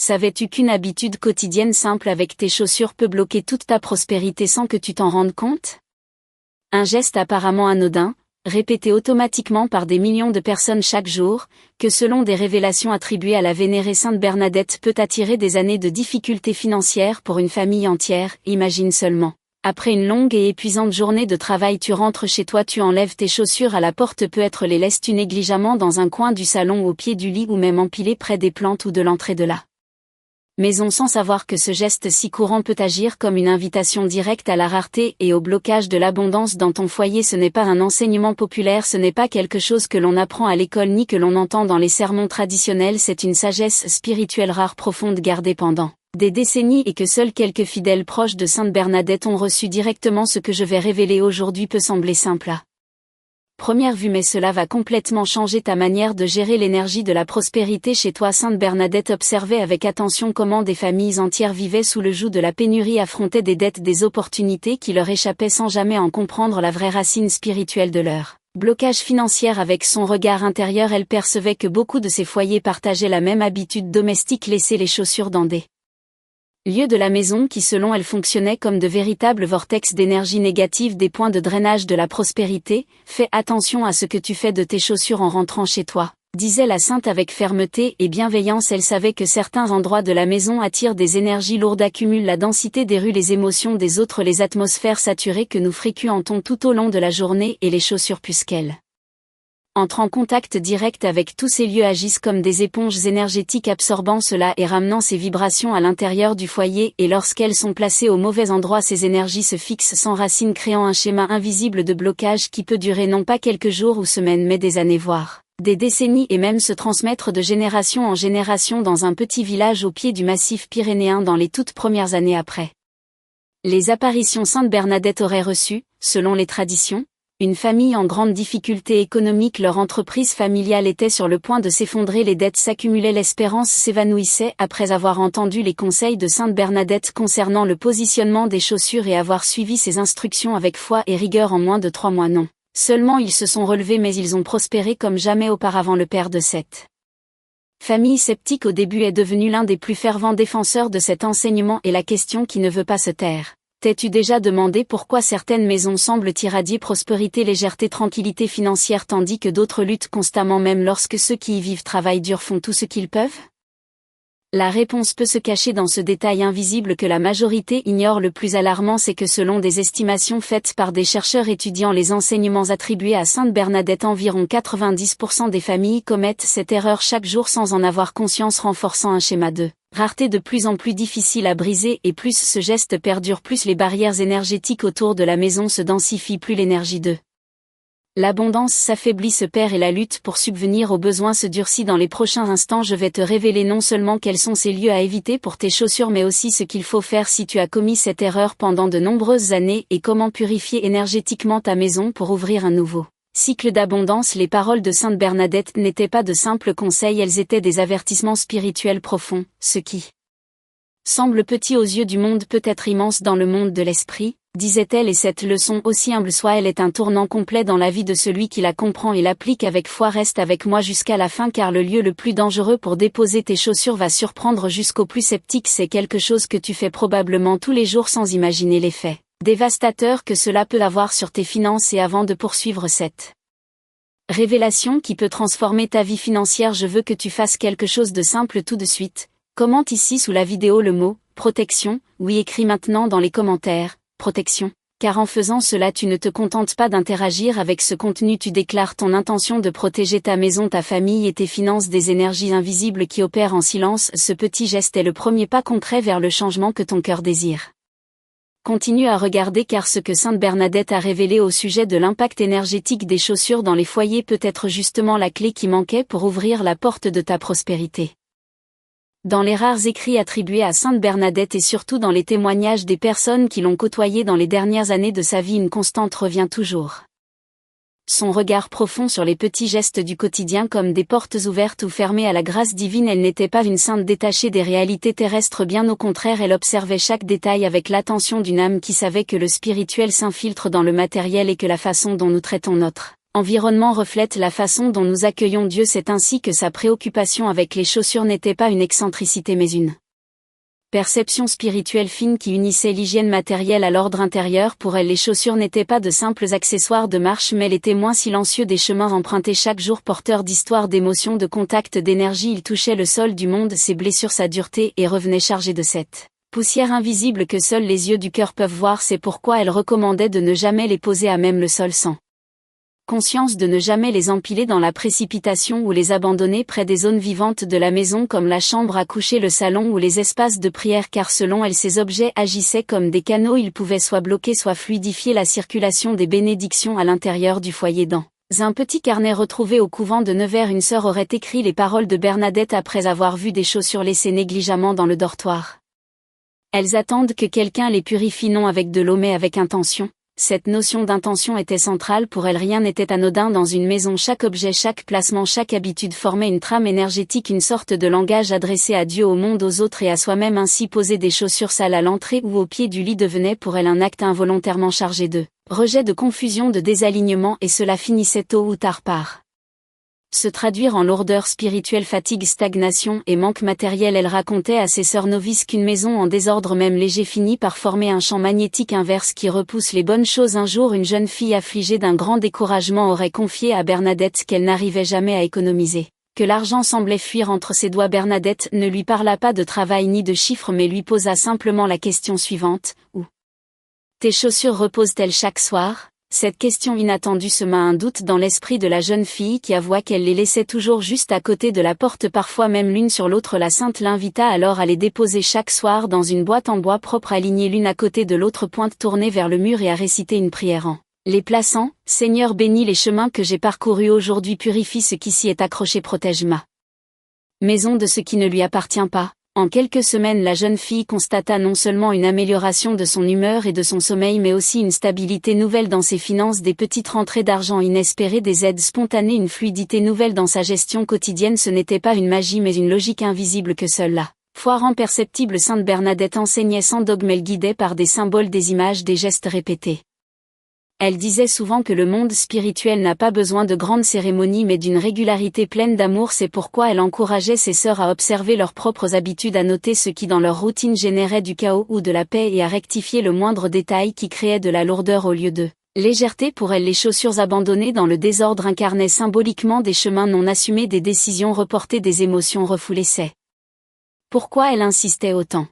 Savais-tu qu'une habitude quotidienne simple avec tes chaussures peut bloquer toute ta prospérité sans que tu t'en rendes compte? Un geste apparemment anodin, répété automatiquement par des millions de personnes chaque jour, que selon des révélations attribuées à la vénérée Sainte Bernadette peut attirer des années de difficultés financières pour une famille entière, imagine seulement. Après une longue et épuisante journée de travail, tu rentres chez toi, tu enlèves tes chaussures à la porte, peut-être les laisses-tu négligemment dans un coin du salon, au pied du lit ou même empilées près des plantes ou de l'entrée de la maison, sans savoir que ce geste si courant peut agir comme une invitation directe à la rareté et au blocage de l'abondance dans ton foyer. Ce n'est pas un enseignement populaire, ce n'est pas quelque chose que l'on apprend à l'école ni que l'on entend dans les sermons traditionnels, c'est une sagesse spirituelle rare, profonde, gardée pendant des décennies et que seuls quelques fidèles proches de Sainte Bernadette ont reçu directement. Ce que je vais révéler aujourd'hui peut sembler simple à première vue, mais cela va complètement changer ta manière de gérer l'énergie de la prospérité chez toi. Sainte Bernadette observait avec attention comment des familles entières vivaient sous le joug de la pénurie, affrontaient des dettes, des opportunités qui leur échappaient sans jamais en comprendre la vraie racine spirituelle de leur blocage financier. Avec son regard intérieur, elle percevait que beaucoup de ces foyers partageaient la même habitude domestique, laisser les chaussures dans des lieux de la maison qui, selon elle, fonctionnaient comme de véritables vortex d'énergie négative, des points de drainage de la prospérité. Fais attention à ce que tu fais de tes chaussures en rentrant chez toi, disait la sainte avec fermeté et bienveillance. Elle savait que certains endroits de la maison attirent des énergies lourdes, accumulent la densité des rues, les émotions des autres, les atmosphères saturées que nous fréquentons tout au long de la journée, et les chaussures, puisqu'elles entrent en contact direct avec tous ces lieux, agissent comme des éponges énergétiques, absorbant cela et ramenant ces vibrations à l'intérieur du foyer, et lorsqu'elles sont placées au mauvais endroit, ces énergies se fixent, s'enracinent, créant un schéma invisible de blocage qui peut durer non pas quelques jours ou semaines mais des années, voire des décennies, et même se transmettre de génération en génération dans un petit village au pied du massif pyrénéen dans les toutes premières années après les apparitions. Sainte Bernadette aurait reçu, selon les traditions, une famille en grande difficulté économique. Leur entreprise familiale était sur le point de s'effondrer, les dettes s'accumulaient, l'espérance s'évanouissait. Après avoir entendu les conseils de Sainte Bernadette concernant le positionnement des chaussures et avoir suivi ses instructions avec foi et rigueur, en moins de 3 mois non seulement ils se sont relevés, mais ils ont prospéré comme jamais auparavant. Le père de cette famille sceptique au début est devenu l'un des plus fervents défenseurs de cet enseignement, et la question qui ne veut pas se taire: t'es-tu déjà demandé pourquoi certaines maisons semblent irradier prospérité, légèreté, tranquillité financière, tandis que d'autres luttent constamment, même lorsque ceux qui y vivent, travaillent dur, font tout ce qu'ils peuvent? La réponse peut se cacher dans ce détail invisible que la majorité ignore. Le plus alarmant, c'est que selon des estimations faites par des chercheurs étudiant les enseignements attribués à Sainte Bernadette, environ 90% des familles commettent cette erreur chaque jour sans en avoir conscience, renforçant un schéma de rareté de plus en plus difficile à briser. Et plus ce geste perdure, plus les barrières énergétiques autour de la maison se densifient, plus l'énergie de l'abondance s'affaiblit, se perd, et la lutte pour subvenir aux besoins se durcit. Dans les prochains instants, je vais te révéler non seulement quels sont ces lieux à éviter pour tes chaussures, mais aussi ce qu'il faut faire si tu as commis cette erreur pendant de nombreuses années, et comment purifier énergétiquement ta maison pour ouvrir un nouveau cycle d'abondance. Les paroles de Sainte Bernadette n'étaient pas de simples conseils, elles étaient des avertissements spirituels profonds. Ce qui semble petit aux yeux du monde peut être immense dans le monde de l'esprit, disait-elle, et cette leçon, aussi humble soit-elle, est un tournant complet dans la vie de celui qui la comprend et l'applique avec foi. Reste avec moi jusqu'à la fin, car le lieu le plus dangereux pour déposer tes chaussures va surprendre jusqu'au plus sceptique. C'est quelque chose que tu fais probablement tous les jours sans imaginer l'effet dévastateur que cela peut avoir sur tes finances. Et avant de poursuivre cette révélation qui peut transformer ta vie financière, je veux que tu fasses quelque chose de simple tout de suite. Commente ici sous la vidéo le mot « protection ». Oui, écris maintenant dans les commentaires « protection ». Car en faisant cela, tu ne te contentes pas d'interagir avec ce contenu, tu déclares ton intention de protéger ta maison, ta famille et tes finances des énergies invisibles qui opèrent en silence. Ce petit geste est le premier pas concret vers le changement que ton cœur désire. Continue à regarder, car ce que Sainte Bernadette a révélé au sujet de l'impact énergétique des chaussures dans les foyers peut être justement la clé qui manquait pour ouvrir la porte de ta prospérité. Dans les rares écrits attribués à Sainte Bernadette et surtout dans les témoignages des personnes qui l'ont côtoyée dans les dernières années de sa vie, une constante revient toujours. Son regard profond sur les petits gestes du quotidien, comme des portes ouvertes ou fermées à la grâce divine. Elle n'était pas une sainte détachée des réalités terrestres, bien au contraire, elle observait chaque détail avec l'attention d'une âme qui savait que le spirituel s'infiltre dans le matériel et que la façon dont nous traitons notre environnement reflète la façon dont nous accueillons Dieu. C'est ainsi que sa préoccupation avec les chaussures n'était pas une excentricité mais une perception spirituelle fine qui unissait l'hygiène matérielle à l'ordre intérieur. Pour elle, les chaussures n'étaient pas de simples accessoires de marche mais les témoins silencieux des chemins empruntés chaque jour, porteurs d'histoires, d'émotions, de contacts, d'énergie. Ils touchaient le sol du monde, ses blessures, sa dureté, et revenaient chargés de cette poussière invisible que seuls les yeux du cœur peuvent voir. C'est pourquoi elle recommandait de ne jamais les poser à même le sol sans conscience, de ne jamais les empiler dans la précipitation ou les abandonner près des zones vivantes de la maison comme la chambre à coucher, le salon ou les espaces de prière, car selon elle ces objets agissaient comme des canaux. Ils pouvaient soit bloquer soit fluidifier la circulation des bénédictions à l'intérieur du foyer. Dans un petit carnet retrouvé au couvent de Nevers, une sœur aurait écrit les paroles de Bernadette après avoir vu des chaussures laissées négligemment dans le dortoir. Elles attendent que quelqu'un les purifie, non avec de l'eau mais avec intention. Cette notion d'intention était centrale pour elle. Rien n'était anodin dans une maison. Chaque objet, chaque placement, chaque habitude formait une trame énergétique, une sorte de langage adressé à Dieu, au monde, aux autres et à soi-même. Ainsi, poser des chaussures sales à l'entrée ou au pied du lit devenait pour elle un acte involontairement chargé de rejet, de confusion, de désalignement, et cela finissait tôt ou tard par se traduire en lourdeur spirituelle, fatigue, stagnation et manque matériel. Elle racontait à ses sœurs novices qu'une maison en désordre, même léger, finit par former un champ magnétique inverse qui repousse les bonnes choses. Un jour, une jeune fille affligée d'un grand découragement aurait confié à Bernadette qu'elle n'arrivait jamais à économiser, que l'argent semblait fuir entre ses doigts. Bernadette ne lui parla pas de travail ni de chiffres mais lui posa simplement la question suivante: où tes chaussures reposent-elles chaque soir? Cette question inattendue sema un doute dans l'esprit de la jeune fille qui avoua qu'elle les laissait toujours juste à côté de la porte, parfois même l'une sur l'autre. La sainte l'invita alors à les déposer chaque soir dans une boîte en bois propre, alignée l'une à côté de l'autre, pointe tournée vers le mur, et à réciter une prière en les plaçant: Seigneur, bénis les chemins que j'ai parcourus aujourd'hui, purifie ce qui s'y est accroché, protège ma maison de ce qui ne lui appartient pas. En quelques semaines, la jeune fille constata non seulement une amélioration de son humeur et de son sommeil, mais aussi une stabilité nouvelle dans ses finances, des petites rentrées d'argent inespérées, des aides spontanées, une fluidité nouvelle dans sa gestion quotidienne. Ce n'était pas une magie mais une logique invisible que seule la foi rend perceptible. Sainte Bernadette enseignait sans dogme, elle guidait par des symboles, des images, des gestes répétés. Elle disait souvent que le monde spirituel n'a pas besoin de grandes cérémonies mais d'une régularité pleine d'amour. C'est pourquoi elle encourageait ses sœurs à observer leurs propres habitudes, à noter ce qui dans leur routine générait du chaos ou de la paix et à rectifier le moindre détail qui créait de la lourdeur au lieu de légèreté. Pour elle, les chaussures abandonnées dans le désordre incarnaient symboliquement des chemins non assumés, des décisions reportées, des émotions refoulées. C'est pourquoi elle insistait autant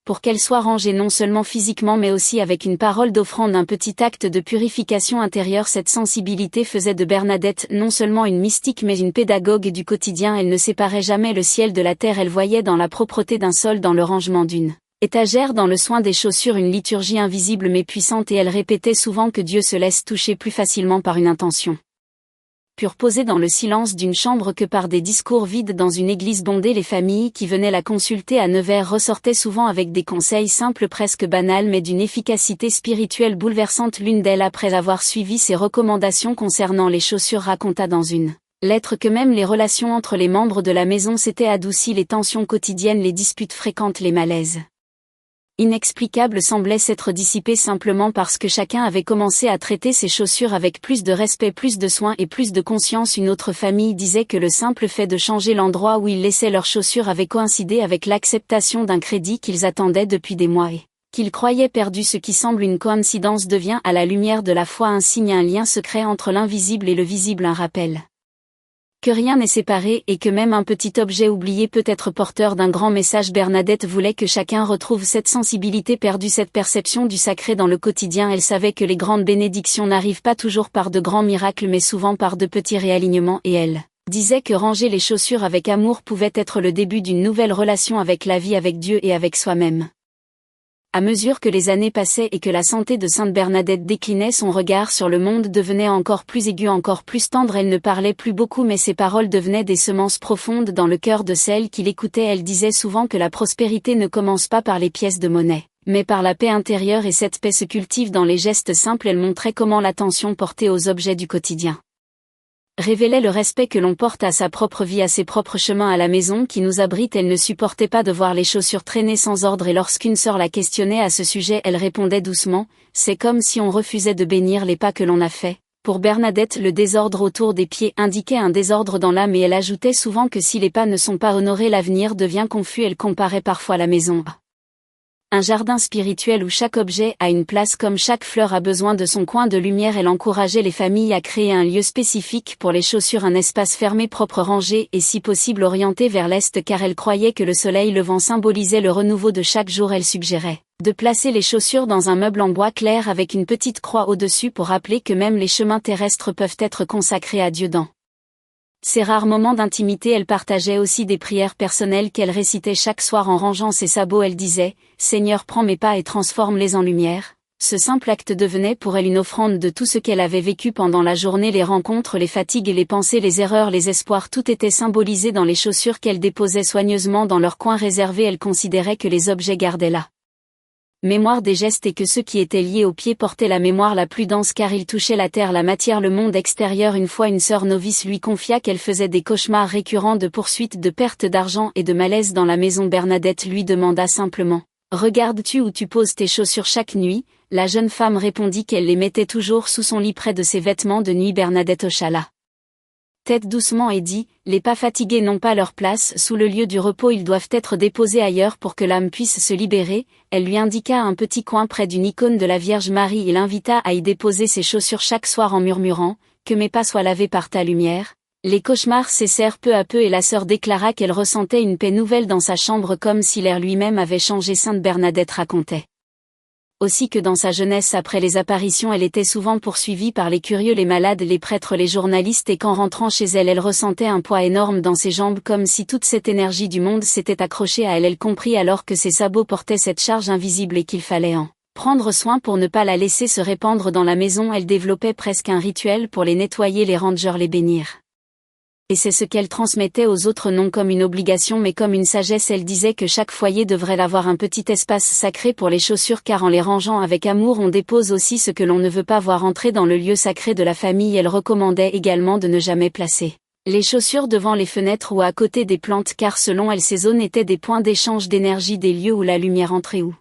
pour qu'elle soit rangée non seulement physiquement mais aussi avec une parole d'offrande, un petit acte de purification intérieure. Cette sensibilité faisait de Bernadette non seulement une mystique mais une pédagogue du quotidien. Elle ne séparait jamais le ciel de la terre. Elle voyait dans la propreté d'un sol, dans le rangement d'une étagère, dans le soin des chaussures, une liturgie invisible mais puissante, et elle répétait souvent que Dieu se laisse toucher plus facilement par une intention pure posée dans le silence d'une chambre que par des discours vides dans une église bondée. Les familles qui venaient la consulter à Nevers ressortaient souvent avec des conseils simples, presque banals, mais d'une efficacité spirituelle bouleversante. L'une d'elles, après avoir suivi ses recommandations concernant les chaussures, raconta dans une lettre que même les relations entre les membres de la maison s'étaient adoucies, les tensions quotidiennes, les disputes fréquentes, les malaises inexplicable semblait s'être dissipé simplement parce que chacun avait commencé à traiter ses chaussures avec plus de respect, plus de soin et plus de conscience. Une autre famille disait que le simple fait de changer l'endroit où ils laissaient leurs chaussures avait coïncidé avec l'acceptation d'un crédit qu'ils attendaient depuis des mois et qu'ils croyaient perdu. Ce qui semble une coïncidence devient, à la lumière de la foi, un signe, un lien secret entre l'invisible et le visible, un rappel que rien n'est séparé et que même un petit objet oublié peut être porteur d'un grand message. Bernadette voulait que chacun retrouve cette sensibilité perdue, cette perception du sacré dans le quotidien. Elle savait que les grandes bénédictions n'arrivent pas toujours par de grands miracles mais souvent par de petits réalignements, et elle disait que ranger les chaussures avec amour pouvait être le début d'une nouvelle relation avec la vie, avec Dieu et avec soi-même. À mesure que les années passaient et que la santé de Sainte Bernadette déclinait, son regard sur le monde devenait encore plus aigu, encore plus tendre. Elle ne parlait plus beaucoup mais ses paroles devenaient des semences profondes dans le cœur de celles qui l'écoutaient. Elle disait souvent que la prospérité ne commence pas par les pièces de monnaie, mais par la paix intérieure, et cette paix se cultive dans les gestes simples. Elle montrait comment l'attention portée aux objets du quotidien révélait le respect que l'on porte à sa propre vie, à ses propres chemins, à la maison qui nous abrite. Elle ne supportait pas de voir les chaussures traîner sans ordre, et lorsqu'une sœur la questionnait à ce sujet, elle répondait doucement: c'est comme si on refusait de bénir les pas que l'on a faits. Pour Bernadette, le désordre autour des pieds indiquait un désordre dans l'âme et elle ajoutait souvent que si les pas ne sont pas honorés, l'avenir devient confus. Elle comparait parfois la maison à un jardin spirituel où chaque objet a une place, comme chaque fleur a besoin de son coin de lumière. Elle encourageait les familles à créer un lieu spécifique pour les chaussures, un espace fermé, propre, rangé et si possible orienté vers l'est, car elle croyait que le soleil levant symbolisait le renouveau de chaque jour. Elle suggérait de placer les chaussures dans un meuble en bois clair avec une petite croix au-dessus pour rappeler que même les chemins terrestres peuvent être consacrés à Dieu. Dans ces rares moments d'intimité, elle partageait aussi des prières personnelles qu'elle récitait chaque soir en rangeant ses sabots. Elle disait « Seigneur, prends mes pas et transforme-les en lumière ». Ce simple acte devenait pour elle une offrande de tout ce qu'elle avait vécu pendant la journée, les rencontres, les fatigues et les pensées, les erreurs, les espoirs, tout était symbolisé dans les chaussures qu'elle déposait soigneusement dans leur coin réservé. Elle considérait que les objets gardaient la mémoire des gestes et que ceux qui étaient liés aux pieds portaient la mémoire la plus dense, car ils touchaient la terre, la matière, le monde extérieur. Une fois, une sœur novice lui confia qu'elle faisait des cauchemars récurrents de poursuites, de pertes d'argent et de malaise dans la maison. Bernadette lui demanda simplement « Regardes-tu où tu poses tes chaussures chaque nuit ?» La jeune femme répondit qu'elle les mettait toujours sous son lit près de ses vêtements de nuit. Bernadette hocha la tête doucement et dit « Les pas fatigués n'ont pas leur place sous le lieu du repos, ils doivent être déposés ailleurs pour que l'âme puisse se libérer ». Elle lui indiqua un petit coin près d'une icône de la Vierge Marie et l'invita à y déposer ses chaussures chaque soir en murmurant « Que mes pas soient lavés par ta lumière ». Les cauchemars cessèrent peu à peu et la sœur déclara qu'elle ressentait une paix nouvelle dans sa chambre, comme si l'air lui-même avait changé. Sainte Bernadette racontait aussi que dans sa jeunesse, après les apparitions, elle était souvent poursuivie par les curieux, les malades, les prêtres, les journalistes, et qu'en rentrant chez elle, elle ressentait un poids énorme dans ses jambes, comme si toute cette énergie du monde s'était accrochée à elle. Elle comprit alors que ses sabots portaient cette charge invisible et qu'il fallait en prendre soin pour ne pas la laisser se répandre dans la maison. Elle développait presque un rituel pour les nettoyer, les rangers, les bénir. Et c'est ce qu'elle transmettait aux autres, non comme une obligation mais comme une sagesse. Elle disait que chaque foyer devrait avoir un petit espace sacré pour les chaussures, car en les rangeant avec amour on dépose aussi ce que l'on ne veut pas voir entrer dans le lieu sacré de la famille. Elle recommandait également de ne jamais placer les chaussures devant les fenêtres ou à côté des plantes, car selon elle ces zones étaient des points d'échange d'énergie, des lieux où la lumière entrait, où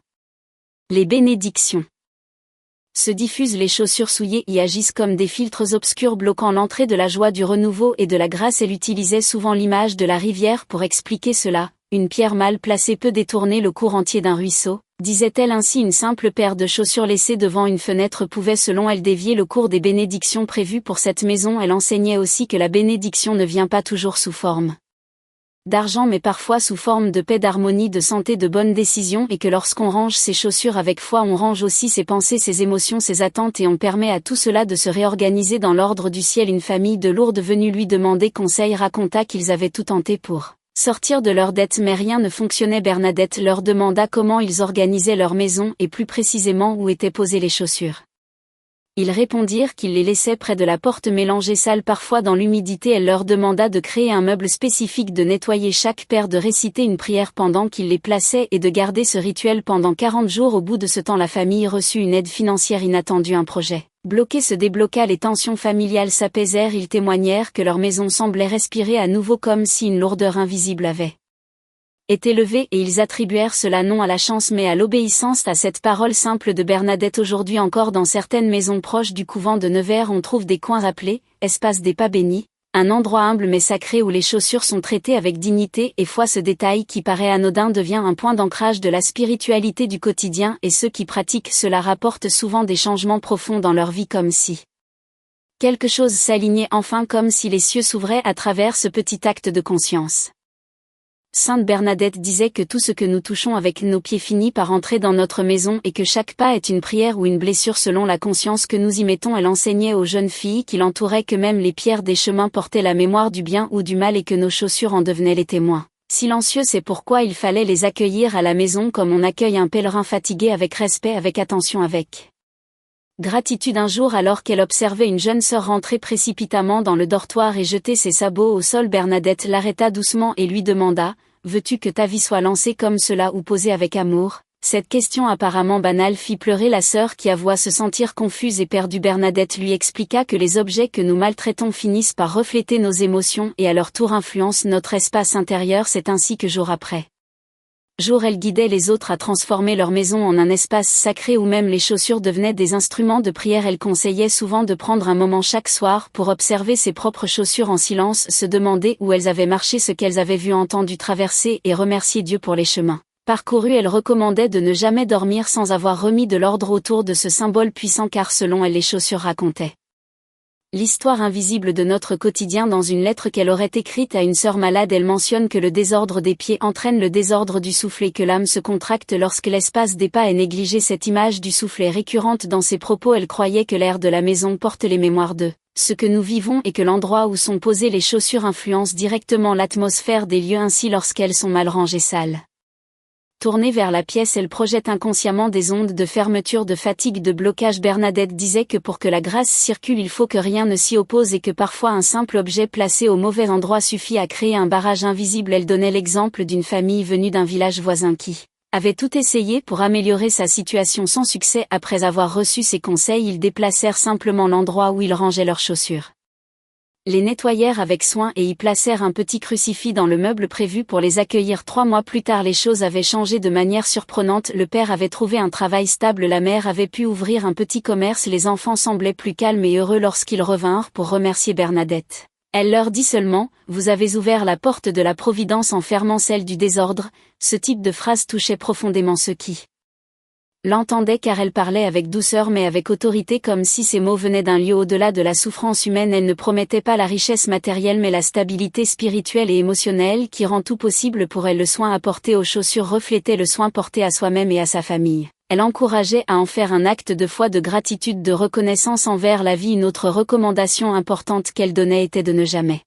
les bénédictions se diffusent. Les chaussures souillées y agissent comme des filtres obscurs bloquant l'entrée de la joie, du renouveau et de la grâce. Elle utilisait souvent l'image de la rivière pour expliquer cela. Une pierre mal placée peut détourner le cours entier d'un ruisseau, disait-elle. Ainsi, une simple paire de chaussures laissées devant une fenêtre pouvait selon elle dévier le cours des bénédictions prévues pour cette maison. Elle enseignait aussi que la bénédiction ne vient pas toujours sous forme d'argent mais parfois sous forme de paix, d'harmonie, de santé, de bonnes décisions, et que lorsqu'on range ses chaussures avec foi, on range aussi ses pensées, ses émotions, ses attentes, et on permet à tout cela de se réorganiser dans l'ordre du ciel. Une famille de Lourdes venue lui demander conseil raconta qu'ils avaient tout tenté pour sortir de leurs dettes mais rien ne fonctionnait. Bernadette leur demanda comment ils organisaient leur maison et plus précisément où étaient posées les chaussures. Ils répondirent qu'ils les laissaient près de la porte, mélangées sales parfois dans l'humidité. Elle leur demanda de créer un meuble spécifique, de nettoyer chaque paire, de réciter une prière pendant qu'ils les plaçaient et de garder ce rituel pendant 40 jours. Au bout de ce temps, la famille reçut une aide financière inattendue. Un projet bloqué se débloqua, les tensions familiales s'apaisèrent. Ils témoignèrent que leur maison semblait respirer à nouveau, comme si une lourdeur invisible avait été levée, et ils attribuèrent cela non à la chance mais à l'obéissance à cette parole simple de Bernadette. Aujourd'hui encore, dans certaines maisons proches du couvent de Nevers, on trouve des coins appelés « espace des pas bénis », un endroit humble mais sacré où les chaussures sont traitées avec dignité et foi. Ce détail qui paraît anodin devient un point d'ancrage de la spiritualité du quotidien, et ceux qui pratiquent cela rapportent souvent des changements profonds dans leur vie, comme si quelque chose s'alignait enfin, comme si les cieux s'ouvraient à travers ce petit acte de conscience. Sainte Bernadette disait que tout ce que nous touchons avec nos pieds finit par entrer dans notre maison et que chaque pas est une prière ou une blessure selon la conscience que nous y mettons. Elle enseignait aux jeunes filles qui l'entouraient que même les pierres des chemins portaient la mémoire du bien ou du mal et que nos chaussures en devenaient les témoins silencieux. C'est pourquoi il fallait les accueillir à la maison comme on accueille un pèlerin fatigué, avec respect, avec attention, avec gratitude. Un jour, alors qu'elle observait une jeune sœur rentrer précipitamment dans le dortoir et jeter ses sabots au sol, Bernadette l'arrêta doucement et lui demanda « Veux-tu que ta vie soit lancée comme cela ou posée avec amour ?» Cette question apparemment banale fit pleurer la sœur qui avoua se sentir confuse et perdue. Bernadette lui expliqua que les objets que nous maltraitons finissent par refléter nos émotions et à leur tour influencent notre espace intérieur. C'est ainsi que jour après jour elle guidait les autres à transformer leur maison en un espace sacré où même les chaussures devenaient des instruments de prière. Elle conseillait souvent de prendre un moment chaque soir pour observer ses propres chaussures en silence, se demander où elles avaient marché, ce qu'elles avaient vu, entendu, traversé, et remercier Dieu pour les chemins parcourus. Elle recommandait de ne jamais dormir sans avoir remis de l'ordre autour de ce symbole puissant, car selon elle les chaussures racontaient l'histoire invisible de notre quotidien. Dans une lettre qu'elle aurait écrite à une sœur malade, elle mentionne que le désordre des pieds entraîne le désordre du souffle et que l'âme se contracte lorsque l'espace des pas est négligé. Cette image du souffle est récurrente dans ses propos. Elle croyait que l'air de la maison porte les mémoires de ce que nous vivons et que l'endroit où sont posées les chaussures influence directement l'atmosphère des lieux. Ainsi, lorsqu'elles sont mal rangées, sales, tournée vers la pièce, elle projette inconsciemment des ondes de fermeture, de fatigue, de blocage. Bernadette disait que pour que la grâce circule, il faut que rien ne s'y oppose et que parfois un simple objet placé au mauvais endroit suffit à créer un barrage invisible. Elle donnait l'exemple d'une famille venue d'un village voisin qui avait tout essayé pour améliorer sa situation sans succès. Après avoir reçu ses conseils, ils déplacèrent simplement l'endroit où ils rangeaient leurs chaussures, les nettoyèrent avec soin et y placèrent un petit crucifix dans le meuble prévu pour les accueillir. 3 mois plus tard, les choses avaient changé de manière surprenante. Le père avait trouvé un travail stable, la mère avait pu ouvrir un petit commerce, les enfants semblaient plus calmes et heureux lorsqu'ils revinrent pour remercier Bernadette. Elle leur dit seulement « Vous avez ouvert la porte de la providence en fermant celle du désordre ». Ce type de phrase touchait profondément ceux qui l'entendait, car elle parlait avec douceur mais avec autorité, comme si ces mots venaient d'un lieu au-delà de la souffrance humaine. Elle ne promettait pas la richesse matérielle mais la stabilité spirituelle et émotionnelle qui rend tout possible pour elle. Le soin apporté aux chaussures reflétait le soin porté à soi-même et à sa famille. Elle encourageait à en faire un acte de foi, de gratitude, de reconnaissance envers la vie. Une autre recommandation importante qu'elle donnait était de ne jamais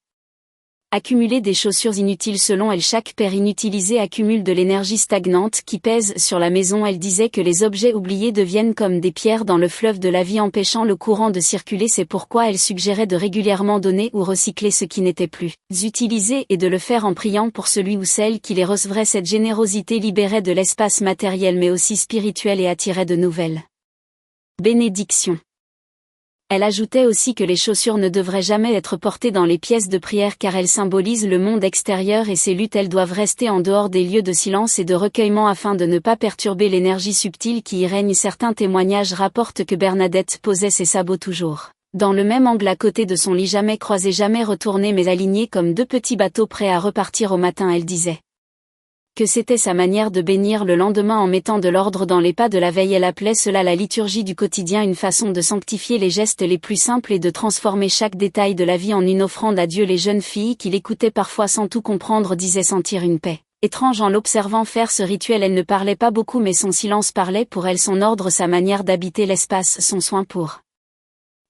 accumuler des chaussures inutiles. Selon elle, chaque paire inutilisée accumule de l'énergie stagnante qui pèse sur la maison. Elle disait que les objets oubliés deviennent comme des pierres dans le fleuve de la vie, empêchant le courant de circuler. C'est pourquoi elle suggérait de régulièrement donner ou recycler ce qui n'était plus utilisé et de le faire en priant pour celui ou celle qui les recevrait. Cette générosité libérait de l'espace matériel mais aussi spirituel et attirait de nouvelles bénédictions. Elle ajoutait aussi que les chaussures ne devraient jamais être portées dans les pièces de prière car elles symbolisent le monde extérieur et ses luttes. Elles doivent rester en dehors des lieux de silence et de recueillement afin de ne pas perturber l'énergie subtile qui y règne. Certains témoignages rapportent que Bernadette posait ses sabots toujours dans le même angle à côté de son lit, jamais croisés, jamais retournés mais alignés comme 2 petits bateaux prêts à repartir au matin. Elle disait que c'était sa manière de bénir le lendemain en mettant de l'ordre dans les pas de la veille. Elle appelait cela la liturgie du quotidien, une façon de sanctifier les gestes les plus simples et de transformer chaque détail de la vie en une offrande à Dieu. Les jeunes filles qui l'écoutaient parfois sans tout comprendre disaient sentir une paix étrange en l'observant faire ce rituel. Elle ne parlait pas beaucoup mais son silence parlait pour elle, son ordre, sa manière d'habiter l'espace, son soin pour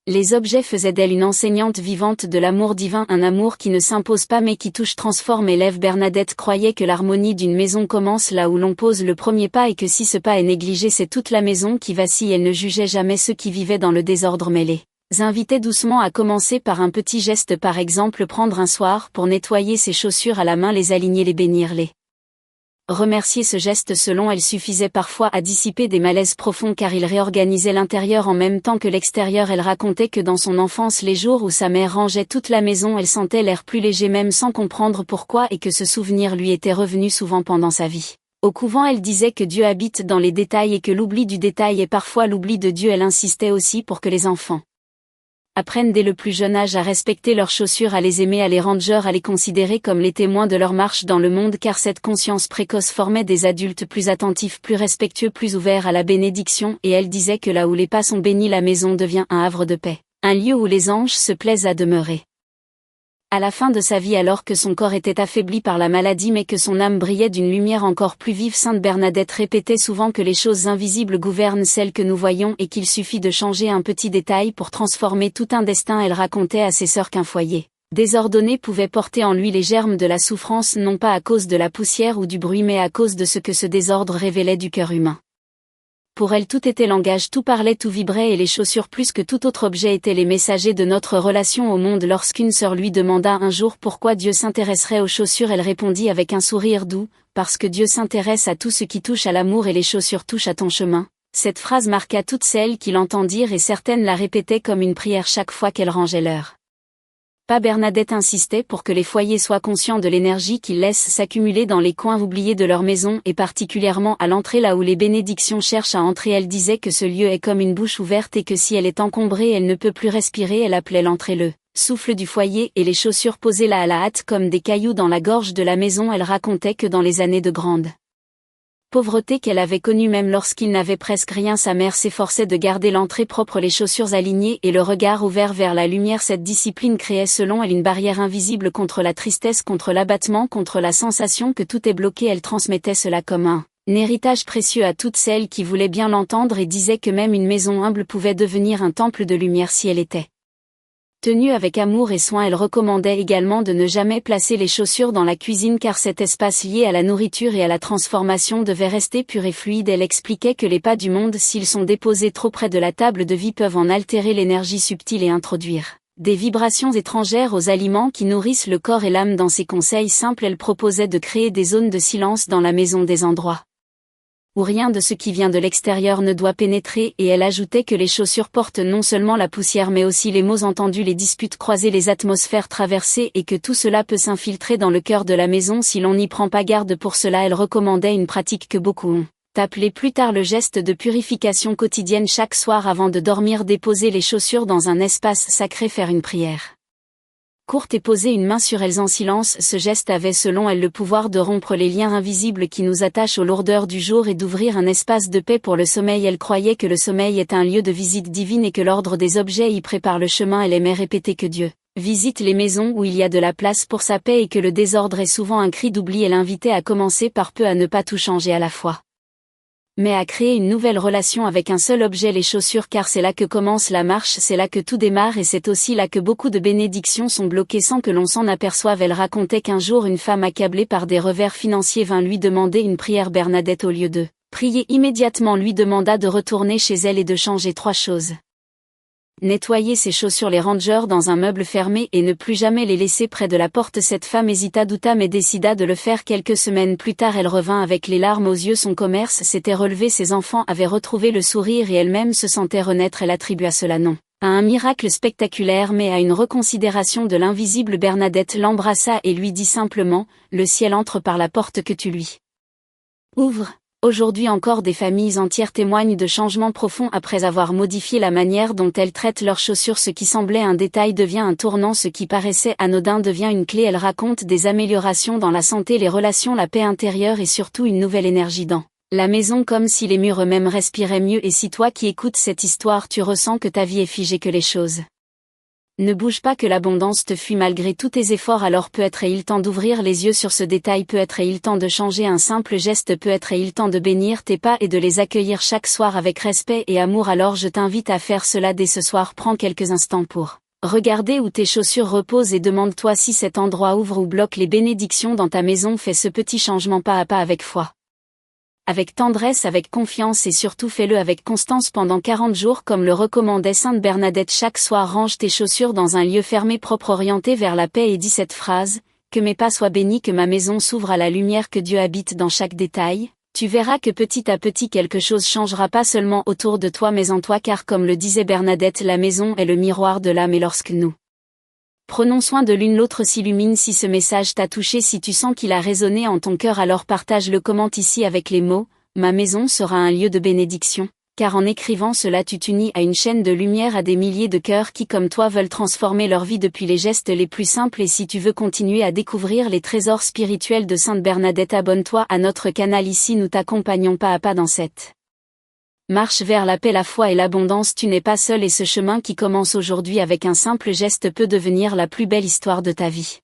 les objets faisaient d'elle une enseignante vivante de l'amour divin, un amour qui ne s'impose pas mais qui touche, transforme, élève. Bernadette croyait que l'harmonie d'une maison commence là où l'on pose le premier pas et que si ce pas est négligé, c'est toute la maison qui vacille. Elle ne jugeait jamais ceux qui vivaient dans le désordre mais les invitait doucement à commencer par un petit geste, par exemple prendre un soir pour nettoyer ses chaussures à la main, les aligner, les bénir, les remercier. Ce geste, selon elle, suffisait parfois à dissiper des malaises profonds car il réorganisait l'intérieur en même temps que l'extérieur. Elle racontait que dans son enfance, les jours où sa mère rangeait toute la maison, elle sentait l'air plus léger même sans comprendre pourquoi et que ce souvenir lui était revenu souvent pendant sa vie. Au couvent, elle disait que Dieu habite dans les détails et que l'oubli du détail est parfois l'oubli de Dieu. Elle insistait aussi pour que les enfants apprennent dès le plus jeune âge à respecter leurs chaussures, à les aimer, à les ranger, à les considérer comme les témoins de leur marche dans le monde, car cette conscience précoce formait des adultes plus attentifs, plus respectueux, plus ouverts à la bénédiction. Et elle disait que là où les pas sont bénis, la maison devient un havre de paix, un lieu où les anges se plaisent à demeurer. À la fin de sa vie, alors que son corps était affaibli par la maladie mais que son âme brillait d'une lumière encore plus vive, Sainte Bernadette répétait souvent que les choses invisibles gouvernent celles que nous voyons et qu'il suffit de changer un petit détail pour transformer tout un destin. Elle racontait à ses sœurs qu'un foyer désordonné pouvait porter en lui les germes de la souffrance, non pas à cause de la poussière ou du bruit mais à cause de ce que ce désordre révélait du cœur humain. Pour elle, tout était langage, tout parlait, tout vibrait, et les chaussures plus que tout autre objet étaient les messagers de notre relation au monde. Lorsqu'une sœur lui demanda un jour pourquoi Dieu s'intéresserait aux chaussures, elle répondit avec un sourire doux « Parce que Dieu s'intéresse à tout ce qui touche à l'amour et les chaussures touchent à ton chemin ». Cette phrase marqua toutes celles qui l'entendirent et certaines la répétaient comme une prière chaque fois qu'elles rangeaient leur Pas Bernadette insistait pour que les foyers soient conscients de l'énergie qu'ils laissent s'accumuler dans les coins oubliés de leur maison et particulièrement à l'entrée là où les bénédictions cherchent à entrer. Elle disait que ce lieu est comme une bouche ouverte et que si elle est encombrée elle ne peut plus respirer. Elle appelait l'entrée le souffle du foyer et les chaussures posées là à la hâte comme des cailloux dans la gorge de la maison. Elle racontait que dans les années de grande pauvreté qu'elle avait connue même lorsqu'il n'avait presque rien, sa mère s'efforçait de garder l'entrée propre, les chaussures alignées et le regard ouvert vers la lumière. Cette discipline créait selon elle une barrière invisible contre la tristesse, contre l'abattement, contre la sensation que tout est bloqué. Elle transmettait cela comme un héritage précieux à toutes celles qui voulaient bien l'entendre et disait que même une maison humble pouvait devenir un temple de lumière si elle était tenue avec amour et soin. Elle recommandait également de ne jamais placer les chaussures dans la cuisine car cet espace lié à la nourriture et à la transformation devait rester pur et fluide. Elle expliquait que les pas du monde, s'ils sont déposés trop près de la table de vie, peuvent en altérer l'énergie subtile et introduire des vibrations étrangères aux aliments qui nourrissent le corps et l'âme. Dans ses conseils simples, elle proposait de créer des zones de silence dans la maison, des endroits où rien de ce qui vient de l'extérieur ne doit pénétrer, et elle ajoutait que les chaussures portent non seulement la poussière mais aussi les mots entendus, les disputes croisées, les atmosphères traversées, et que tout cela peut s'infiltrer dans le cœur de la maison si l'on n'y prend pas garde. Pour cela elle recommandait une pratique que beaucoup ont appelée plus tard le geste de purification quotidienne. Chaque soir avant de dormir, déposer les chaussures dans un espace sacré, faire une prière courte et poser une main sur elles en silence. Ce geste avait selon elle le pouvoir de rompre les liens invisibles qui nous attachent aux lourdeurs du jour et d'ouvrir un espace de paix pour le sommeil. Elle croyait que le sommeil est un lieu de visite divine et que l'ordre des objets y prépare le chemin. Elle aimait répéter que Dieu visite les maisons où il y a de la place pour sa paix et que le désordre est souvent un cri d'oubli. Elle invitait à commencer par peu, à ne pas tout changer à la fois, mais à créer une nouvelle relation avec un seul objet, les chaussures, car c'est là que commence la marche, c'est là que tout démarre et c'est aussi là que beaucoup de bénédictions sont bloquées sans que l'on s'en aperçoive. Elle racontait qu'un jour une femme accablée par des revers financiers vint lui demander une prière. Bernadette, au lieu de prier immédiatement, lui demanda de retourner chez elle et de changer 3 choses. Nettoyer ses chaussures, les ranger dans un meuble fermé et ne plus jamais les laisser près de la porte. Cette femme hésita, douta mais décida de le faire. Quelques semaines plus tard, elle revint avec les larmes aux yeux. Son commerce s'était relevé, ses enfants avaient retrouvé le sourire et elle-même se sentait renaître. Elle attribua cela non à un miracle spectaculaire mais à une reconsidération de l'invisible. Bernadette l'embrassa et lui dit simplement: le ciel entre par la porte que tu lui ouvres. Aujourd'hui encore, des familles entières témoignent de changements profonds après avoir modifié la manière dont elles traitent leurs chaussures. Ce qui semblait un détail devient un tournant, ce qui paraissait anodin devient une clé. Elle raconte des améliorations dans la santé, les relations, la paix intérieure et surtout une nouvelle énergie dans la maison, comme si les murs eux-mêmes respiraient mieux. Et si toi qui écoutes cette histoire, tu ressens que ta vie est figée, que les choses ne bouge pas, que l'abondance te fuit malgré tous tes efforts, alors peut-être temps d'ouvrir les yeux sur ce détail, peut-être temps de changer un simple geste, peut-être temps de bénir tes pas et de les accueillir chaque soir avec respect et amour. Alors je t'invite à faire cela dès ce soir. Prends quelques instants pour regarder où tes chaussures reposent et demande-toi si cet endroit ouvre ou bloque les bénédictions dans ta maison. Fais ce petit changement pas à pas, avec foi, avec tendresse, avec confiance et surtout fais-le avec constance pendant 40 jours comme le recommandait Sainte Bernadette. Chaque soir, range tes chaussures dans un lieu fermé, propre, orienté vers la paix et dis cette phrase: que mes pas soient bénis, que ma maison s'ouvre à la lumière, que Dieu habite dans chaque détail. Tu verras que petit à petit quelque chose changera, pas seulement autour de toi mais en toi, car comme le disait Bernadette, la maison est le miroir de l'âme et lorsque nous prenons soin de l'une, l'autre s'illumine. Si ce message t'a touché, si tu sens qu'il a résonné en ton cœur, alors partage-le, commente ici avec les mots: ma maison sera un lieu de bénédiction. Car en écrivant cela, tu t'unis à une chaîne de lumière, à des milliers de cœurs qui comme toi veulent transformer leur vie depuis les gestes les plus simples. Et si tu veux continuer à découvrir les trésors spirituels de Sainte Bernadette, abonne-toi à notre canal. Ici nous t'accompagnons pas à pas dans cette marche vers la paix, la foi et l'abondance. Tu n'es pas seul et ce chemin qui commence aujourd'hui avec un simple geste peut devenir la plus belle histoire de ta vie.